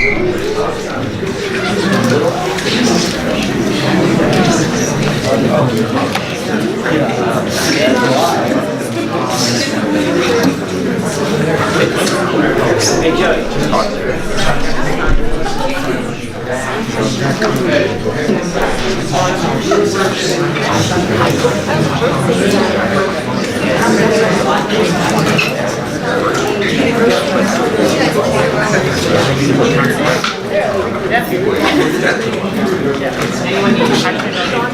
Hey, Joey.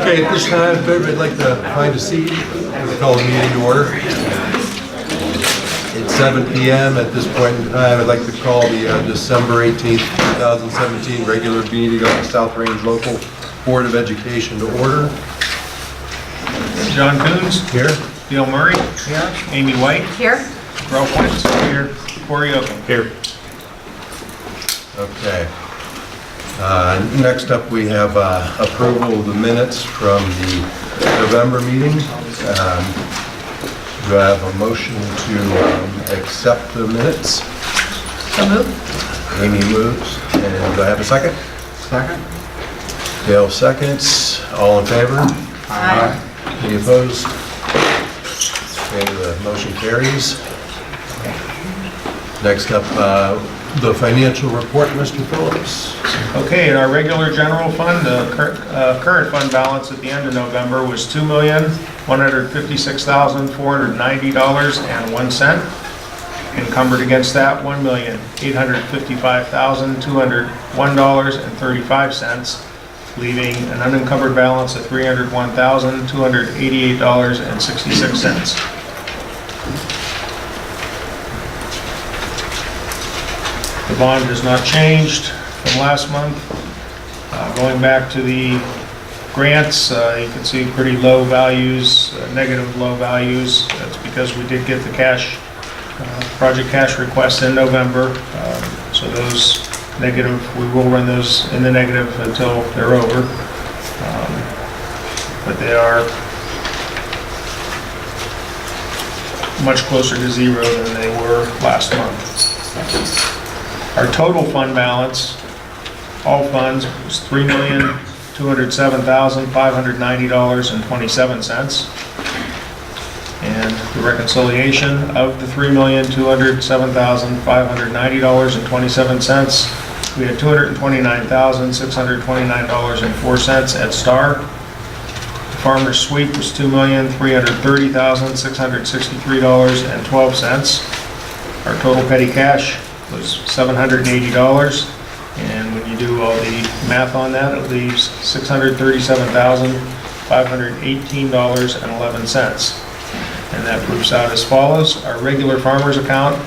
Okay, at this time, if everybody'd like to find a seat, we'll call the meeting to order. It's 7 p.m. At this point in time, I'd like to call the December 18th, 2017 regular meeting of the South Range Local Board of Education to order. John Coons. Here. Bill Murray. Here. Amy White. Here. Ralph Wentz. Here. Corey Oakham. Here. Okay. Next up, we have approval of the minutes from the November meeting. Do I have a motion to accept the minutes? So move. Amy moves. And do I have a second? Second. Dale seconds. All in favor? Aye. Any opposed? Okay, the motion carries. Next up, the financial report, Mr. Phillips. Okay, in our regular general fund, the current fund balance at the end of November was $2,156,490.01. Encumbered against that, $1,855,201.35, leaving an unencumbered balance of $301,288.66. The bond has not changed from last month. Going back to the grants, you can see pretty low values, negative low values. That's because we did get the cash, project cash requests in November. So those negative, we will run those in the negative until they're over. But they are much closer to zero than they were last month. Our total fund balance, all funds, was $3,207,590.27. And the reconciliation of the $3,207,590.27, we had $229,629.04 at Star. The Farmer's Sweep was $2,330,663.12. Our total petty cash was $780, and when you do all the math on that, it leaves $637,518.11. And that proves out as follows. Our regular farmer's account,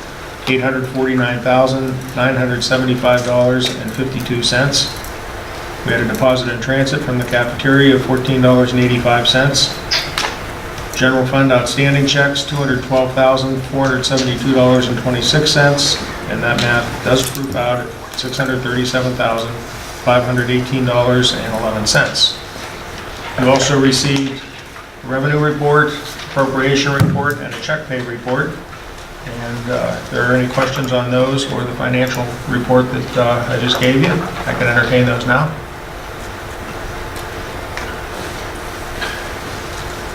$849,975.52. We had a deposit in transit from the cafeteria of $14.85. General fund outstanding checks, $212,472.26, and that math does prove out at $637,518.11. You also received a revenue report, appropriation report, and a check pay report. And if there are any questions on those or the financial report that I just gave you, I can entertain those now.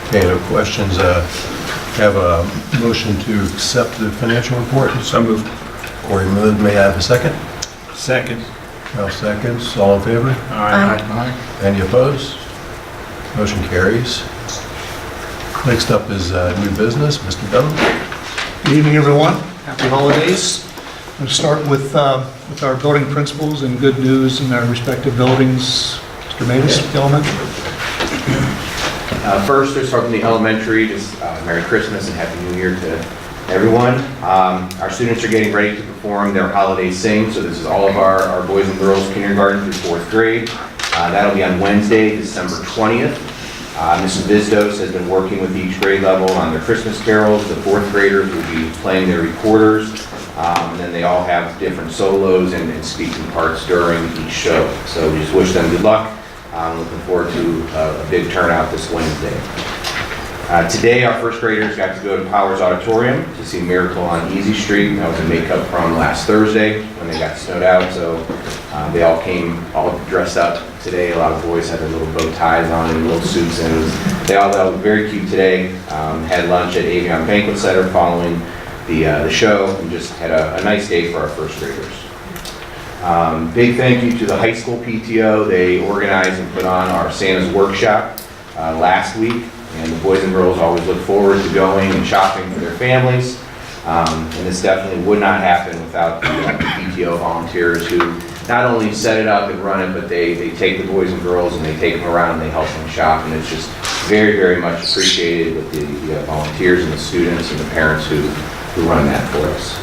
Okay, no questions. Have a motion to accept the financial report. So moved. Corey moved. May I have a second? Second. Well, seconds. All in favor? Aye. Any opposed? Motion carries. Next up is new business. Mr. Dunham. Good evening, everyone. Happy holidays. I'm going to start with our building principals and good news in our respective buildings. Mr. Mavis, the elementary. First, let's start from the elementary. Just Merry Christmas and Happy New Year to everyone. Our students are getting ready to perform their holiday sing, so this is all of our boys and girls kindergarten through 4th grade. That'll be on Wednesday, December 20th. Mrs. Visdos has been working with each grade level on their Christmas carols. The 4th graders will be playing their recorders, and then they all have different solos and speaking parts during each show. So we just wish them good luck. I'm looking forward to a big turnout this Wednesday. Today, our first graders got to go to Powers Auditorium to see Miracle on Easy Street. That was a makeup from last Thursday when they got snowed out, so they all came all dressed up today. A lot of boys had their little bow ties on and little suits, and they all looked very cute today. Had lunch at Avion Banquet Center following the show, and just had a nice day for our first graders. Big thank you to the high school PTO. They organized and put on our Santa's Workshop last week. And the boys and girls always look forward to going and shopping for their families. And this definitely would not happen without the PTO volunteers who not only set it up and run it, but they take the boys and girls and they take them around and they help them shop. And it's just very, very much appreciated with the volunteers and the students and the parents who run that for us.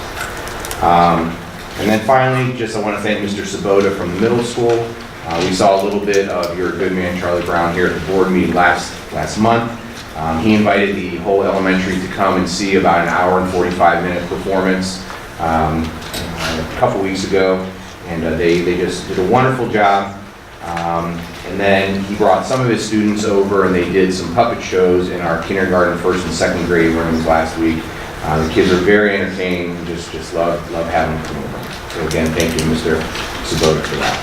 And then finally, I want to thank Mr. Sabota from the middle school. We saw a little bit of your good man, Charlie Brown, here at the board meeting last month. He invited the whole elementary to come and see about an hour and 45-minute performance a couple weeks ago, and they just did a wonderful job. And then he brought some of his students over, and they did some puppet shows in our kindergarten, first and second grade rooms last week. The kids are very entertaining, and just love having them come over. So again, thank you, Mr. Sabota, for that.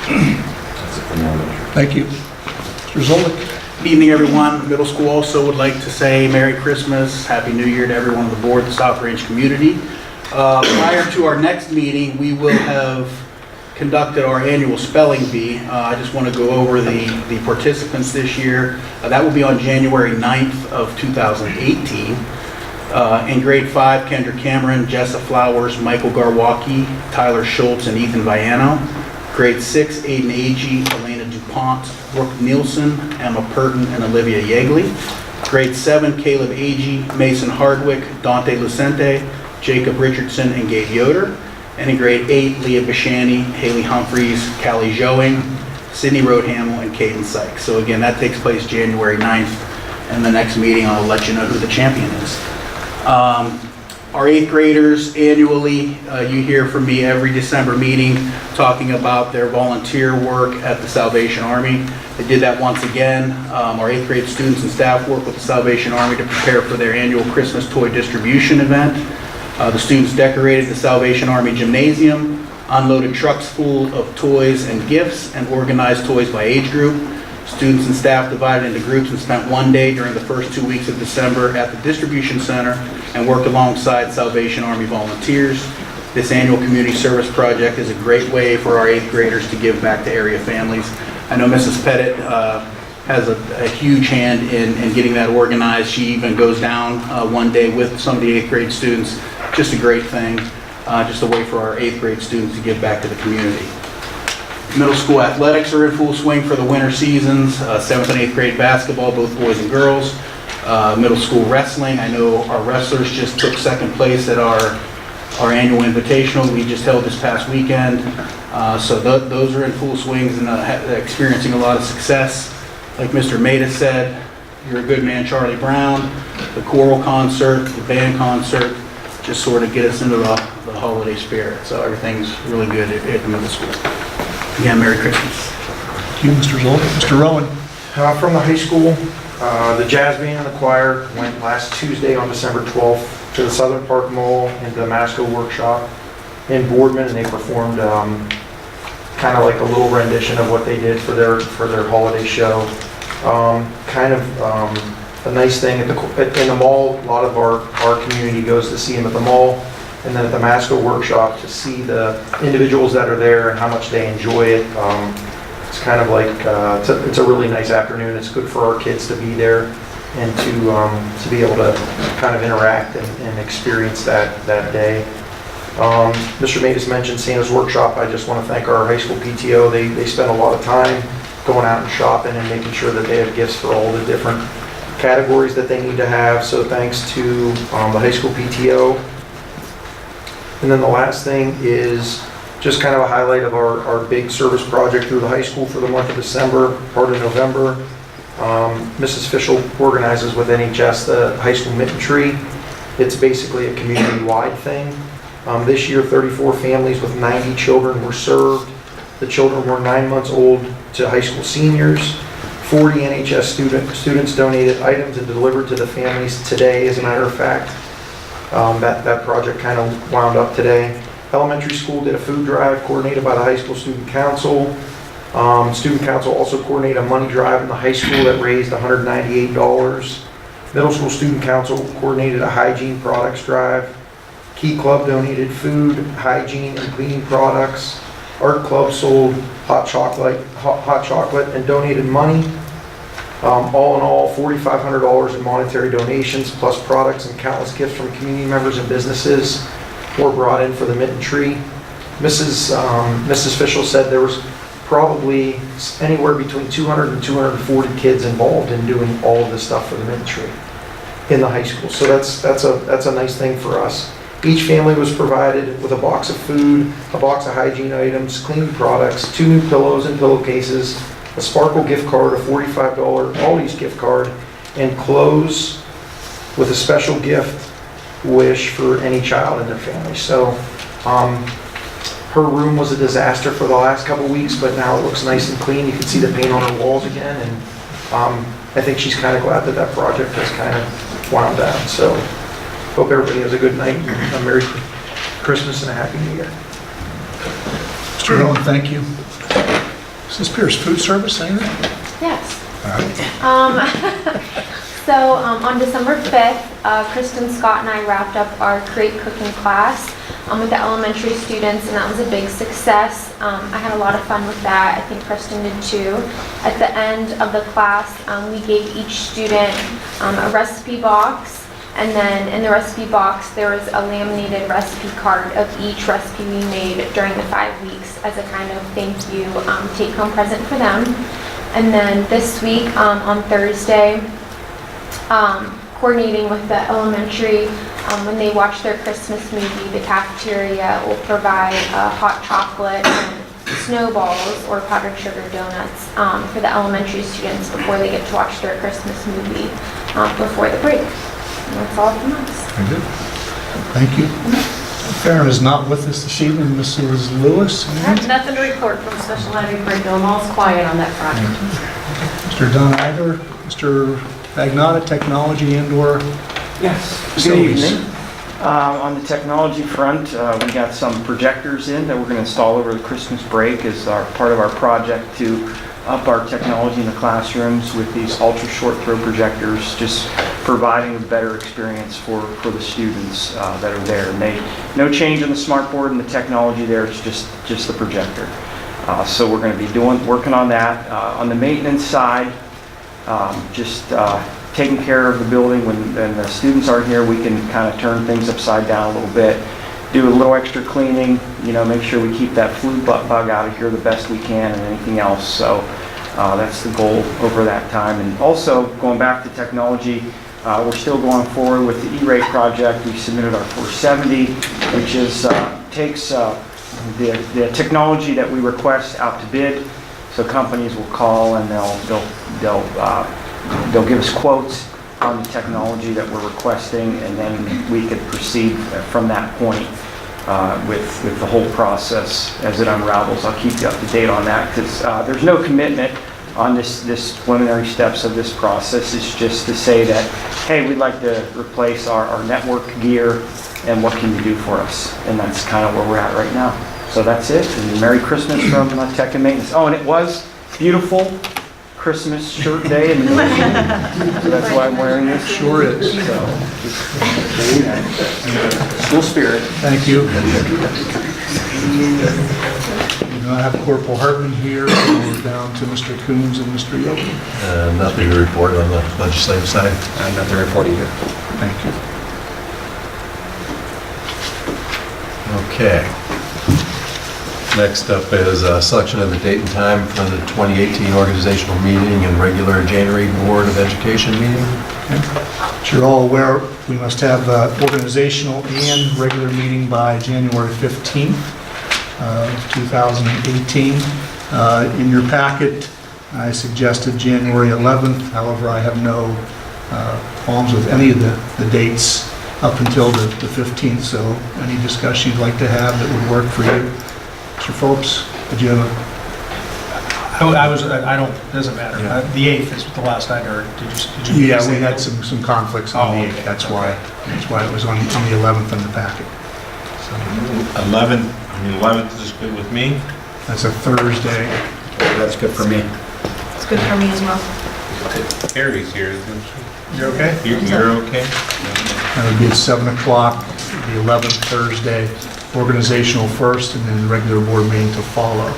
Thank you. Mr. Zolik. Good evening, everyone. Middle school also would like to say Merry Christmas, Happy New Year to everyone on the board, the South Range community. Prior to our next meeting, we will have conducted our annual spelling bee. I just want to go over the participants this year. That will be on January 9th of 2018. In grade 5, Kendra Cameron, Jessa Flowers, Michael Garwacki, Tyler Schultz, and Ethan Viano. Grade 6, Aiden Agee, Elena DuPont, Brooke Nielsen, Emma Purton, and Olivia Yeagley. Grade 7, Caleb Agee, Mason Hardwick, Dante Lucente, Jacob Richardson, and Gabe Yoder. And in grade 8, Leah Bishani, Haley Humphreys, Callie Joing, Sydney Roadhamel, and Caden Sykes. So again, that takes place January 9th. And the next meeting, I'll let you know who the champion is. Our 8th graders annually, you hear from me every December meeting talking about their volunteer work at the Salvation Army. They did that once again. Our 8th grade students and staff work with the Salvation Army to prepare for their annual Christmas toy distribution event. The students decorated the Salvation Army gymnasium, unloaded trucks full of toys and gifts, and organized toys by age group. Students and staff divided into groups and spent one day during the first 2 weeks of December at the distribution center and worked alongside Salvation Army volunteers. This annual community service project is a great way for our 8th graders to give back to area families. I know Mrs. Pettit has a huge hand in getting that organized. She even goes down one day with some of the 8th grade students. Just a great thing, just a way for our 8th grade students to give back to the community. Middle school athletics are in full swing for the winter seasons. 7th and 8th grade basketball, both boys and girls. Middle school wrestling, I know our wrestlers just took second place at our annual invitational we just held this past weekend. So those are in full swings and experiencing a lot of success. Like Mr. Maida said, You're a Good Man, Charlie Brown, the choral concert, the band concert, just sort of get us into the holiday spirit. So everything's really good at the middle school. Again, Merry Christmas. Thank you, Mr. Zolik. Mr. Rowan. From the high school, the jazz band and the choir went last Tuesday on December 12th to the Southern Park Mall and the Masco Workshop in Boardman, and they performed kind of like a little rendition of what they did for their holiday show. A nice thing in the mall. A lot of our community goes to see them at the mall, and then at the Masco Workshop to see the individuals that are there and how much they enjoy it. It's kind of like it's a really nice afternoon. It's good for our kids to be there and to be able to kind of interact and experience that day. Mr. Matus mentioned Santa's Workshop. I just want to thank our high school PTO. They spend a lot of time going out and shopping and making sure that they have gifts for all the different categories that they need to have. So thanks to the high school PTO. And then the last thing is just kind of a highlight of our big service project through the high school for the month of December, part of November. Mrs. Fischel organizes with NHS the high school mitten tree. It's basically a community-wide thing. This year, 34 families with 90 children were served. The children were 9 months old to high school seniors. 40 NHS students donated items and delivered to the families today, as a matter of fact. That project kind of wound up today. Elementary school did a food drive coordinated by the high school student council. Student council also coordinated a money drive in the high school that raised $198. Middle school student council coordinated a hygiene products drive. Key Club donated food, hygiene, and cleaning products. Art Club sold hot chocolate and donated money. All in all, $4,500 in monetary donations, plus products and countless gifts from community members and businesses were brought in for the Mitten Tree. Mrs. Fischel said there was probably anywhere between 200 and 240 kids involved in doing all of this stuff for the Mitten Tree in the high school. So that's a nice thing for us. Each family was provided with a box of food, a box of hygiene items, cleaning products, 2 new pillows and pillowcases, a Sparkle gift card, a $45 Aldi's gift card, and clothes with a special gift wish for any child in their family. So her room was a disaster for the last couple weeks, but now it looks nice and clean. You can see the paint on her walls again, and I think she's kind of glad that that project has kind of wound down. So hope everybody has a good night, a Merry Christmas and a Happy New Year. Mr. Owen, thank you. Mrs. Pierce, food service, anything? Yes. All right. So on December 5th, Kristen, Scott, and I wrapped up our Create Cooking class with the elementary students, and that was a big success. I had a lot of fun with that. I think Kristen did too. At the end of the class, we gave each student a recipe box, and then in the recipe box there was a laminated recipe card of each recipe we made during the 5 weeks as a kind of thank you take-home present for them. And then this week on Thursday, coordinating with the elementary, when they watch their Christmas movie, the cafeteria will provide hot chocolate and snowballs or powdered sugar donuts for the elementary students before they get to watch their Christmas movie before the break. And that's all from us. Very good. Thank you. Farron is not with us this evening. Mrs. Lewis? I have nothing to report from special ed curriculum. All's quiet on that front. Mr. Don Iver, Mr. Magnotta, technology and/or Yes, good facilities. evening. On the technology front, we got some projectors in that we're going to install over the Christmas break as part of our project to up our technology in the classrooms with these ultra short throw projectors, just providing a better experience for the students that are there. And no change in the smartboard and the technology there, it's just the projector. So we're going to be working on that. On the maintenance side, just taking care of the building when the students aren't here, we can kind of turn things upside down a little bit, do a little extra cleaning, make sure we keep that flue bug out of here the best we can and anything else. So that's the goal over that time. And also going back to technology, we're still going forward with the E-rate project. We submitted our 470, which is takes the technology that we request out to bid. So companies will call and they'll give us quotes on the technology that we're requesting, and then we could proceed from that point with the whole process as it unravels. I'll keep you up to date on that because there's no commitment on this preliminary steps of this process. It's just to say that, hey, we'd like to replace our network gear, and what can you do for us? And that's kind of where we're at right now. So that's it. And Merry Christmas from Tech and Maintenance. Oh, and it was beautiful Christmas shirt day in the movie. So that's why I'm wearing this. Sure is. So, school spirit. Thank you. We now have Corporal Hartman here, and we're down to Mr. Coons and Mr. Yoki. Nothing to report on the legislative side. Nothing to report either. Thank you. Okay. Next up is a selection of the date and time for the 2018 organizational meeting and regular January Board of Education meeting. As you're all aware, we must have organizational and regular meeting by January 15th, 2018. In your packet, I suggested January 11th. However, I have no qualms with any of the dates up until the 15th, so any discussion you'd like to have that would work for you. Mr. Phillips, did you have I don't, doesn't matter. Yeah. The 8th is the last I heard. Did you? Yeah, say we had that? some conflicts on the Oh, 8th, okay. that's why it was on the 11th in the packet. So 11th is good with me. that's a Thursday. That's good for me. It's good for me as well. Harry's here, isn't she? You okay? You're okay? That would be at 7 o'clock, the 11th Thursday, organizational first, and then regular board meeting to follow.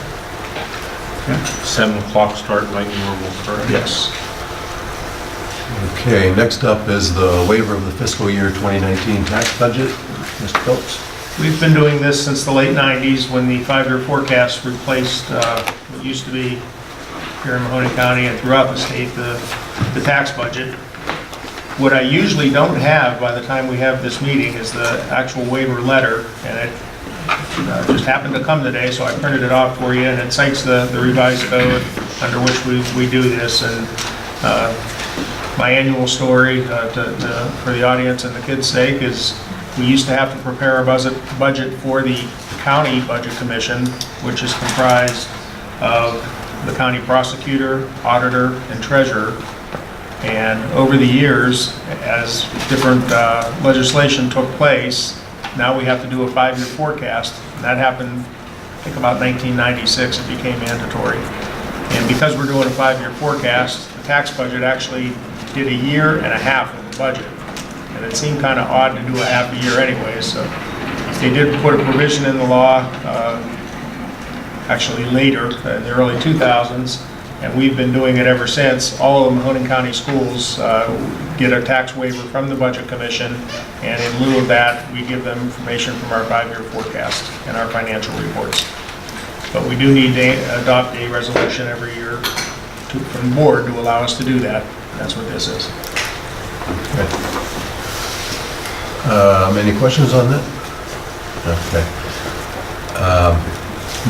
7 o'clock start like normal, correct? Yes. Okay, next up is the waiver of the fiscal year 2019 tax budget. Mr. Phillips? We've been doing this since the late 90s when the 5-year forecast replaced what used to be here in Mahoney County and throughout the state, the tax budget. What I usually don't have by the time we have this meeting is the actual waiver letter, and it just happened to come today, so I printed it off for you, and it cites the revised code under which we do this. And my annual story for the audience and the kids' sake is we used to have to prepare a budget for the county budget commission, which is comprised of the county prosecutor, auditor, and treasurer. And over the years, as different legislation took place, now we have to do a 5-year forecast. And that happened, I think, about 1996, it became mandatory. And because we're doing a 5-year forecast, the tax budget actually did a year and a half of the budget. And it seemed kind of odd to do a half a year anyway, so they did put a provision in the law, actually later, in the early 2000s, and we've been doing it ever since. All of the Mahoning County schools get a tax waiver from the Budget Commission, and in lieu of that, we give them information from our 5-year forecast and our financial reports. But we do need to adopt a resolution every year from the board to allow us to do that. That's what this is. Any questions on that? Okay.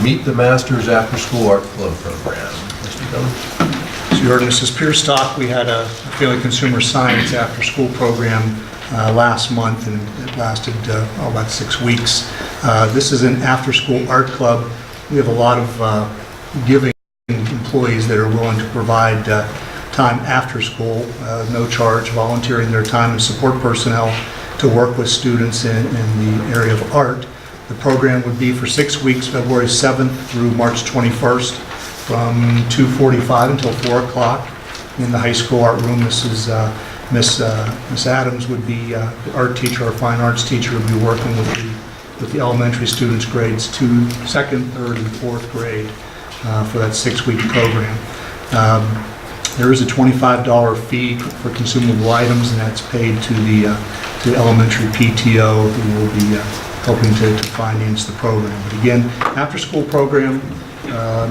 Meet the Masters After School Art Club program. Mr. Dillon? So you heard Mrs. Pierstock, we had a Failing Consumer Science after-school program last month, and it lasted about 6 weeks. This is an after-school art club. We have a lot of giving employees that are willing to provide time after school, no charge, volunteering their time and support personnel to work with students in the area of art. The program would be for 6 weeks, February 7th through March 21st, from 2:45 until 4 o'clock in the high school art room. Miss Adams would be the art teacher, our fine arts teacher, would be working with the elementary students, grades 2nd, 3rd, and 4th grade for that 6-week program. There is a $25 fee for consumable items, and that's paid to the elementary PTO, who will be helping to finance the program. But again, after-school program,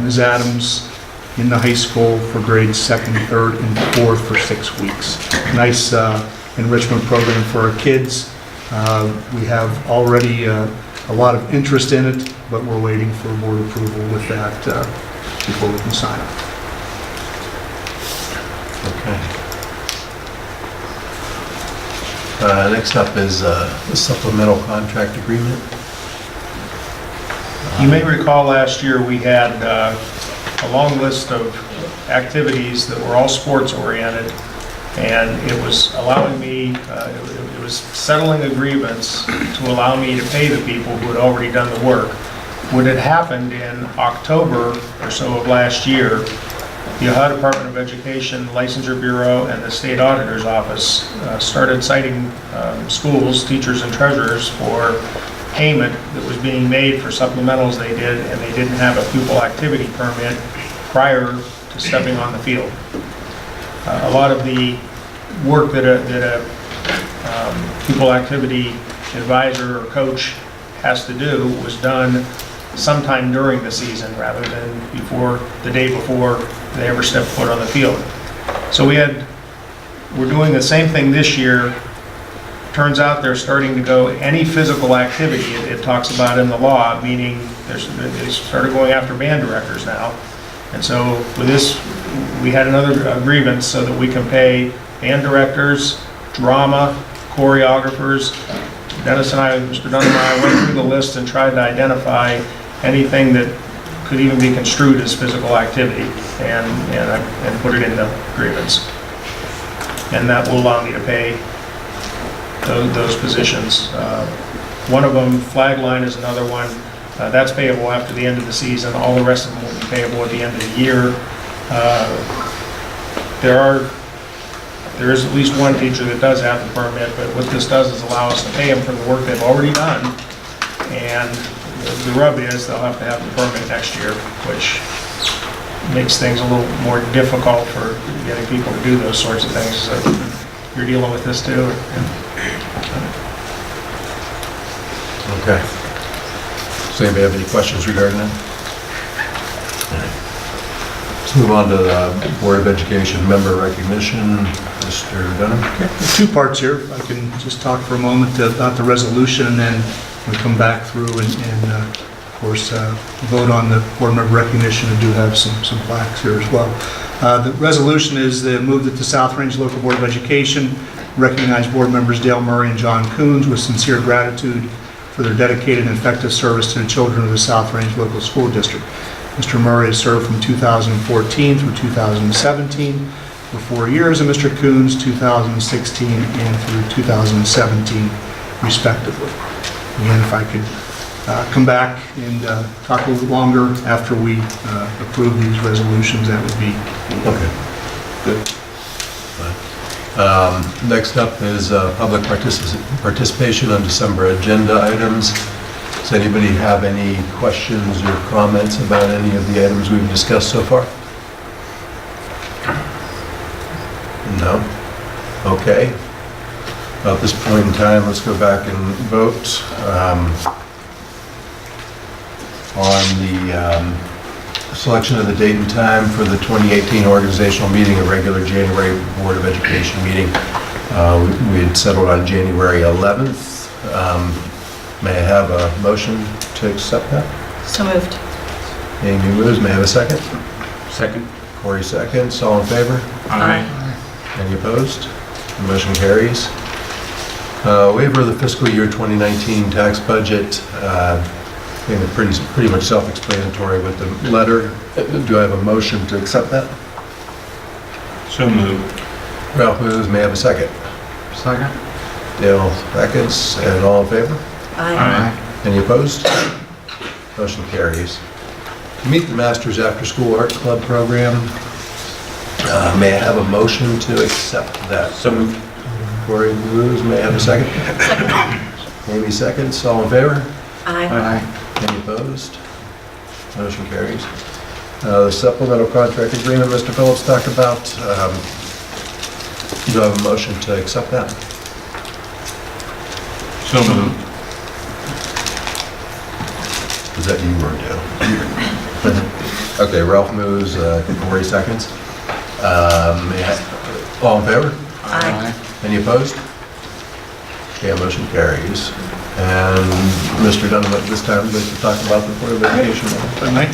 Ms. Adams in the high school for grades 2nd, 3rd, and 4th for 6 weeks. Nice enrichment program for our kids. We have already a lot of interest in it, but we're waiting for board approval with that before we can sign up. Okay. Next up is the supplemental contract agreement. You may recall last year we had a long list of activities that were all sports oriented, and it was allowing me, it was settling agreements to allow me to pay the people who had already done the work. What had happened in October or so of last year, the Ohio Department of Education Licensure Bureau and the State Auditor's Office started citing schools, teachers, and treasurers for payment that was being made for supplementals they did, and they didn't have a pupil activity permit prior to stepping on the field. A lot of the work that a pupil activity advisor or coach has to do was done sometime during the season rather than the day before they ever step foot on the field. So we're doing the same thing this year. Turns out they're starting to go any physical activity it talks about in the law, meaning they started going after band directors now. And so with this, we had another grievance so that we can pay band directors, drama, choreographers. Dennis and I, Mr. Dunn and I, went through the list and tried to identify anything that could even be construed as physical activity and put it in the grievance. And that will allow me to pay those positions. One of them, flag line, is another one. That's payable after the end of the season. All the rest of them will be payable at the end of the year. There is at least one teacher that does have the permit, but what this does is allow us to pay them for the work they've already done. And the rub is they'll have to have the permit next year, which makes things a little more difficult for getting people to do those sorts of things. So you're dealing with this too. Okay. Does anybody have any questions regarding that? Let's move on to the Board of Education member recognition. Mr. Dunham? Two parts here. I can just talk for a moment about the resolution, and then we come back through and of course, vote on the board member recognition, and do have some plaques here as well. The resolution is the move that the South Range Local Board of Education recognize board members Dale Murray and John Coons with sincere gratitude for their dedicated and effective service to the children of the South Range Local School District. Mr. Murray has served from 2014 through 2017 for 4 years, and Mr. Coons 2016 and through 2017 respectively. Again, if I could come back and talk a little bit longer after we approve these resolutions, that would be Okay. Good. Next up is public participation on December agenda items. Does anybody have any questions or comments about any of the items we've discussed so far? No? Okay. At this point in time, let's go back and vote on the selection of the date and time for the 2018 organizational meeting, a regular January Board of Education meeting. We had settled on January 11th. May I have a motion to accept that? So moved. Amy moves. May I have a second? Second. Corey seconds. All in favor? Aye. Any opposed? The motion carries. Waiver of the fiscal year 2019 tax budget. I think it's pretty much self-explanatory with the letter. Do I have a motion to accept that? So moved. Ralph moves. May I have a second? Second. Dale seconds. And all in favor? Aye. Any opposed? Motion carries. To meet the Masters After School Art Club program, may I have a motion to accept that? So moved. Corey moves. May I have a second? Amy seconds. All in favor? Aye. Any opposed? Motion carries. The supplemental contract agreement Mr. Phillips talked about, do I have a motion to accept that? So moved. Is that you or Dale? Okay, Ralph moves, Corey seconds. All in favor? Aye. Any opposed? Yeah, motion carries. And Mr. Dunham, at this time, we'd like to talk about the Board of Education. If I might.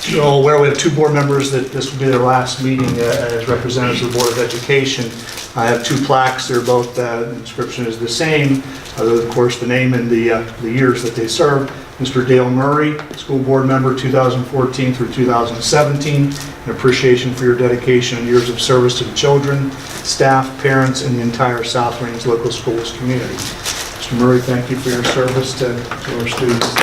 You're all aware we have two board members that this will be their last meeting as representatives of the Board of Education. I have two plaques. They're both, the inscription is the same, other than, of course, the name and the years that they served. Mr. Dale Murray, school board member 2014 through 2017, in appreciation for your dedication and years of service to the children, staff, parents, and the entire South Range Local Schools community. Mr. Murray, thank you for your service to our students.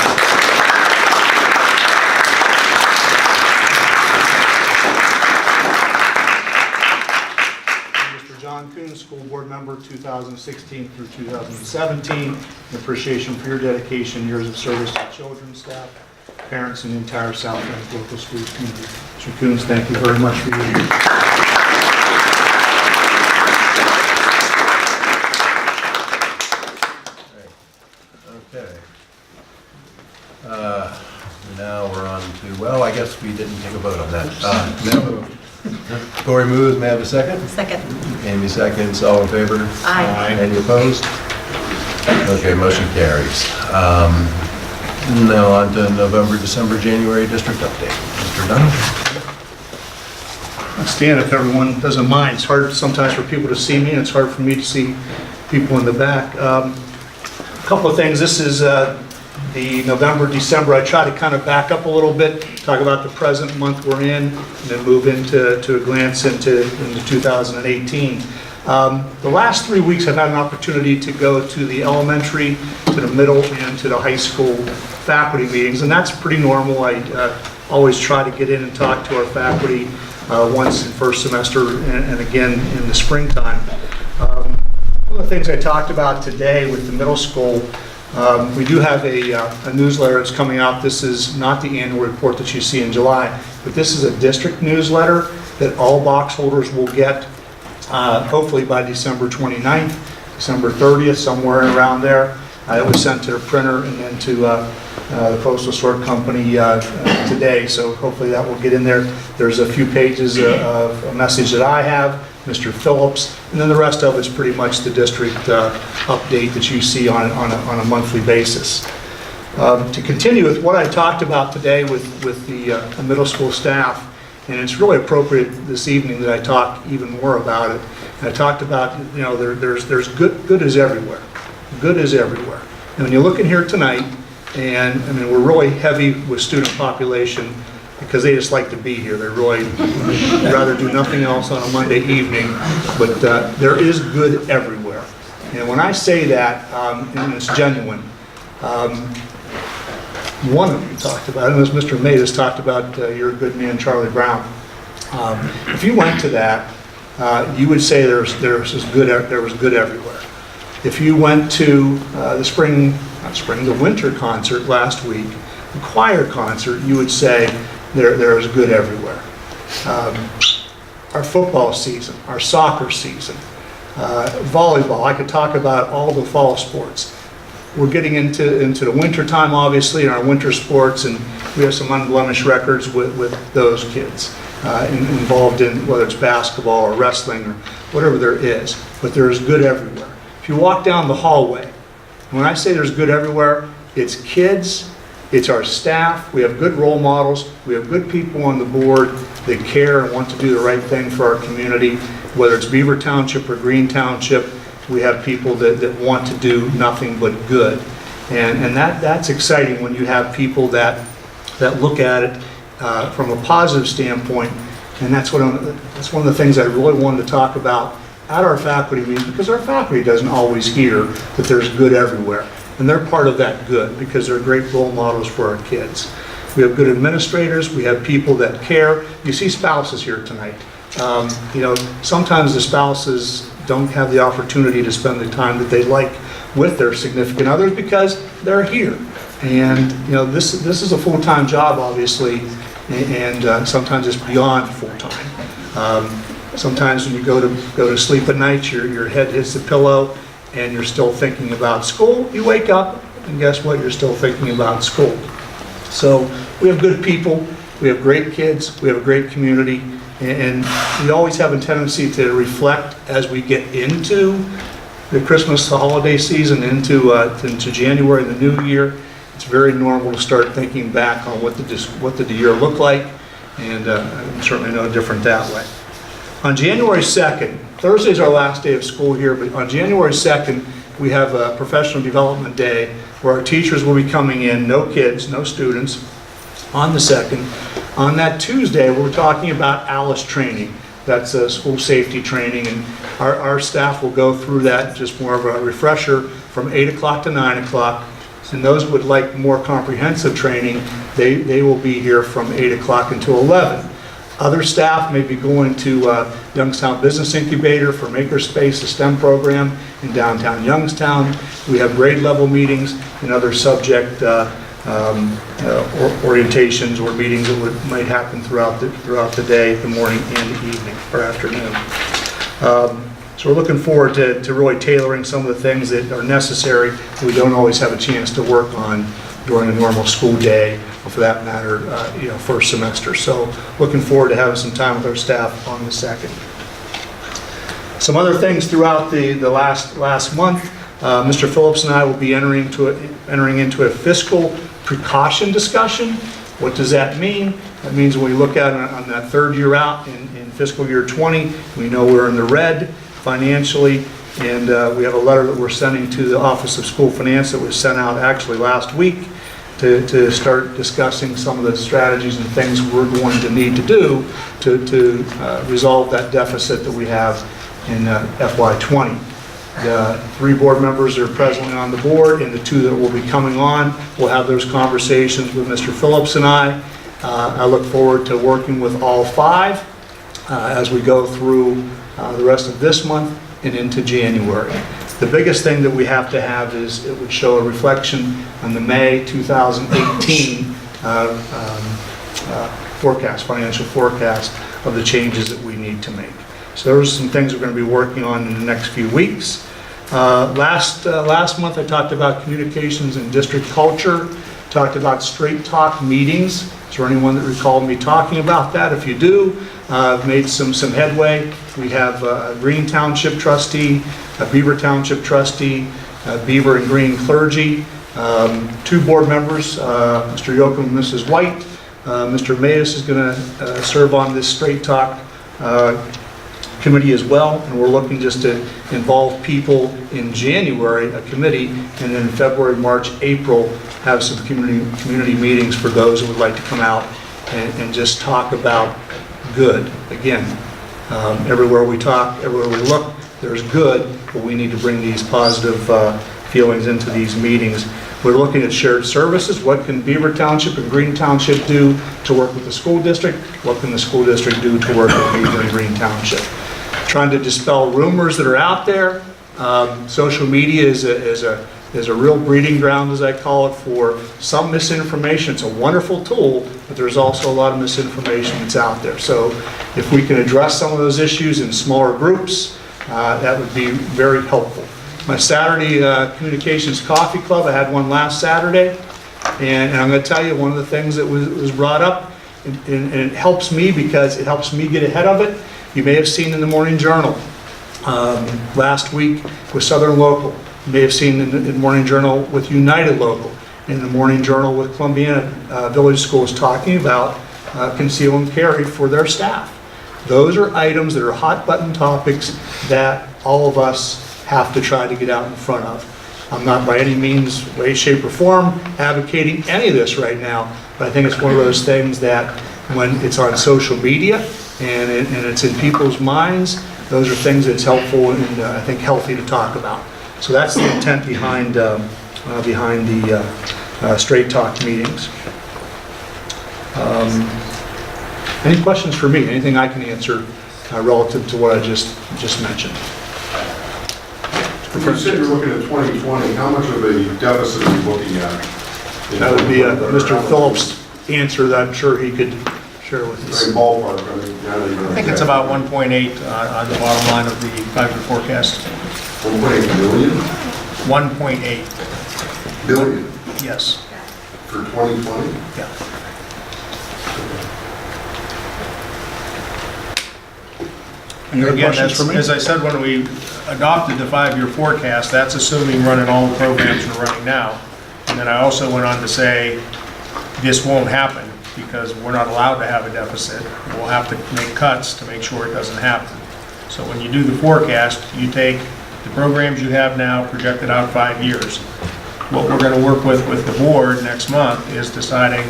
John Coons, school board member 2016 through 2017, in appreciation for your dedication, years of service to children, staff, parents, and the entire South Range Local Schools community. Mr. Coons, thank you very much for your years. Okay. Now we're on to, well, I guess we didn't take a vote on that. No. Corey moves, may I have a second? Second. Amy seconds, all in favor? Aye. Any opposed? Okay, motion carries. Now on to November, December, January district update. Mr. Dunn? I'll stand if everyone doesn't mind. It's hard sometimes for people to see me, and it's hard for me to see people in the back. A couple of things. This is The November, December, I try to kind of back up a little bit, talk about the present month we're in, and then move into a glance into 2018. The last 3 weeks, I've had an opportunity to go to the elementary, to the middle, and to the high school faculty meetings, and that's pretty normal. I always try to get in and talk to our faculty once in first semester and again in the springtime. One of the things I talked about today with the middle school, we do have a newsletter that's coming out. This is not the annual report that you see in July, but this is a district newsletter that all box holders will get hopefully by December 29th, December 30th, somewhere around there. It was sent to the printer and then to the Postal Sort Company today, so hopefully that will get in there. There's a few pages of a message that I have, Mr. Phillips, and then the rest of it's pretty much the district update that you see on a monthly basis. To continue with what I talked about today with the middle school staff, and it's really appropriate this evening that I talk even more about it. And I talked about, you know, there's good is everywhere. Good is everywhere. And when you look in here tonight, and I mean, we're really heavy with student population because they just like to be here. They really rather do nothing else on a Monday evening, but there is good everywhere. And when I say that, and it's genuine, one of you talked about it, and Mr. Matus talked about You're a Good Man, Charlie Brown. If you went to that, you would say there was good everywhere. If you went to the winter concert last week, the choir concert, you would say there is good everywhere. Our football season, our soccer season, volleyball, I could talk about all the fall sports. We're getting into the winter time, obviously, in our winter sports, and we have some unblemished records with those kids involved in whether it's basketball or wrestling or whatever there is. But there is good everywhere. If you walk down the hallway, when I say there's good everywhere, it's kids, it's our staff, we have good role models, we have good people on the board that care and want to do the right thing for our community, whether it's Beaver Township or Green Township. We have people that want to do nothing but good. And that's exciting when you have people that look at it from a positive standpoint. And that's one of the things I really wanted to talk about at our faculty meetings, because our faculty doesn't always hear that there's good everywhere. And they're part of that good because they're great role models for our kids. We have good administrators, we have people that care. You see spouses here tonight. You know, sometimes the spouses don't have the opportunity to spend the time that they'd like with their significant others because they're here. And you know, this is a full-time job, obviously, and sometimes it's beyond full-time. Sometimes when you go to sleep at night, your head hits the pillow and you're still thinking about school. You wake up and guess what? You're still thinking about school. So we have good people, we have great kids, we have a great community, and we always have a tendency to reflect as we get into the Christmas, the holiday season, into January, the new year. It's very normal to start thinking back on what did the year look like, and I'm certainly no different that way. On January 2nd, Thursday is our last day of school here, but on January 2nd, we have a professional development day where our teachers will be coming in, no kids, no students, on the 2nd. On that Tuesday, we're talking about ALICE training. That's school safety training, and our staff will go through that, just more of a refresher, from 8 o'clock to 9 o'clock. And those who would like more comprehensive training, they will be here from 8 o'clock until 11. Other staff may be going to Youngstown Business Incubator for Makerspace, a STEM program in downtown Youngstown. We have grade level meetings and other subject orientations or meetings that might happen throughout the day, the morning and the evening or afternoon. So we're looking forward to really tailoring some of the things that are necessary that we don't always have a chance to work on during a normal school day, or for that matter, first semester. So looking forward to having some time with our staff on the 2nd. Some other things throughout the last month, Mr. Phillips and I will be entering into a fiscal precaution discussion. What does that mean? That means when we look at it on that third year out in fiscal year 20, we know we're in the red financially, And we have a letter that we're sending to the Office of School Finance that was sent out actually last week to start discussing some of the strategies and things we're going to need to do to resolve that deficit that we have in FY20. The 3 board members that are presently on the board and the 2 that will be coming on will have those conversations with Mr. Phillips and I. I look forward to working with all 5 as we go through the rest of this month and into January. The biggest thing that we have to have is it would show a reflection on the May 2018 forecast, financial forecast of the changes that we need to make. So those are some things we're going to be working on in the next few weeks. Last month I talked about communications and district culture, talked about straight talk meetings. Is there anyone that recalled me talking about that? If you do, I've made some headway. We have a Green Township trustee, a Beaver Township trustee, Beaver and Green clergy, 2 board members, Mr. Yoakum and Mrs. White. Mr. Mayes is going to serve on this straight talk committee as well, and we're looking just to involve people in January, a committee, and then in February, March, April, have some community meetings for those who would like to come out and just talk about good. Again, everywhere we talk, everywhere we look, there's good, but we need to bring these positive feelings into these meetings. We're looking at shared services. What can Beaver Township and Green Township do to work with the school district? What can the school district do to work with Beaver and Green Township? Trying to dispel rumors that are out there. Social media is a real breeding ground, as I call it, for some misinformation. It's a wonderful tool, but there's also a lot of misinformation that's out there. So if we can address some of those issues in smaller groups, that would be very helpful. My Saturday Communications Coffee Club, I had one last Saturday, and I'm going to tell you one of the things that was brought up, and it helps me because it helps me get ahead of it. You may have seen in the Morning Journal last week with Southern Local. You may have seen in the Morning Journal with United Local. In the Morning Journal with Columbiana Village Schools talking about conceal and carry for their staff. Those are items that are hot button topics that all of us have to try to get out in front of. I'm not by any means, way, shape, or form advocating any of this right now, but I think it's one of those things that when it's on social media and it's in people's minds, those are things that's helpful and I think healthy to talk about. So that's the intent behind the Straight Talk meetings. Any questions for me? Anything I can answer relative to what I just mentioned? You said you're looking at 2020. How much of a deficit are you looking at? That would be Mr. Phillips' answer that I'm sure he could share with us. Same ballpark. I think it's about 1.8 on the bottom line of the 5-year forecast. 1.8 billion? 1.8, Billion yes. for 2020? Yeah. Any other Again, questions for me? as I said, when we adopted the 5-year forecast, that's assuming running all the programs we're running now. And then I also went on to say, this won't happen because we're not allowed to have a deficit. We'll have to make cuts to make sure it doesn't happen. So when you do the forecast, you take the programs you have now projected out 5 years. What we're going to work with the board next month is deciding,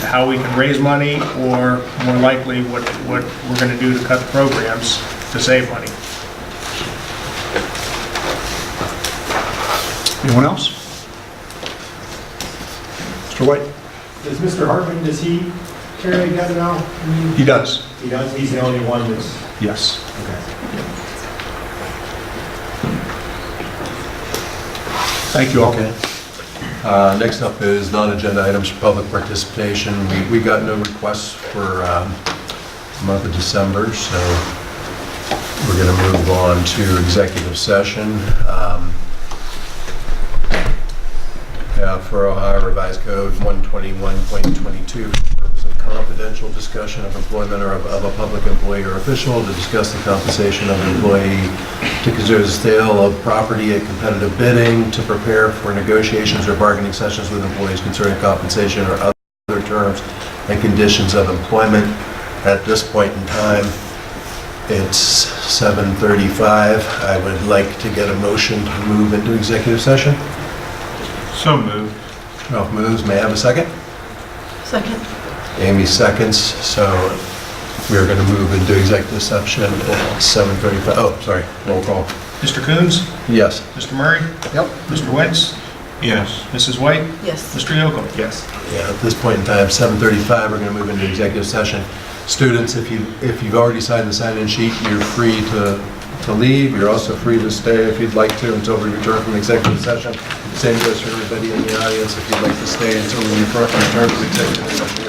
how we can raise money, or more likely what we're going to do to cut the programs to save money. Anyone else? Mr. White? Does Mr. Hartman, does he carry a gun now? He does. He does? He's the only one that's... Yes. Okay. Thank you all. Okay. Next up is non-agenda items for public participation. We got no requests for the month of December, so we're going to move on to executive session. For Ohio Revised Code 121.22, for the purpose of confidential discussion of employment or of a public employee or official, to discuss the compensation of an employee, to consider the sale of property at competitive bidding, to prepare for negotiations or bargaining sessions with employees concerning compensation or other terms and conditions of employment. At this point in time, It's 7:35. I would like to get a motion to move into executive session. So moved. Ralph moves, may I have a second? Second. Amy seconds, so we're going to move into executive session at 7:35. Oh, sorry, roll call. Mr. Coons? Yes. Mr. Murray? Yep. Mr. Wentz? Yes. Mrs. White? Yes. Mr. Yocum? Yes. Yeah, at this point in time, 7:35, we're going to move into executive session. Students, if you've already signed the sign-in sheet, you're free to leave. You're also free to stay if you'd like to until we return from executive session. Same goes for everybody in the audience. If you'd like to stay until we return from executive session.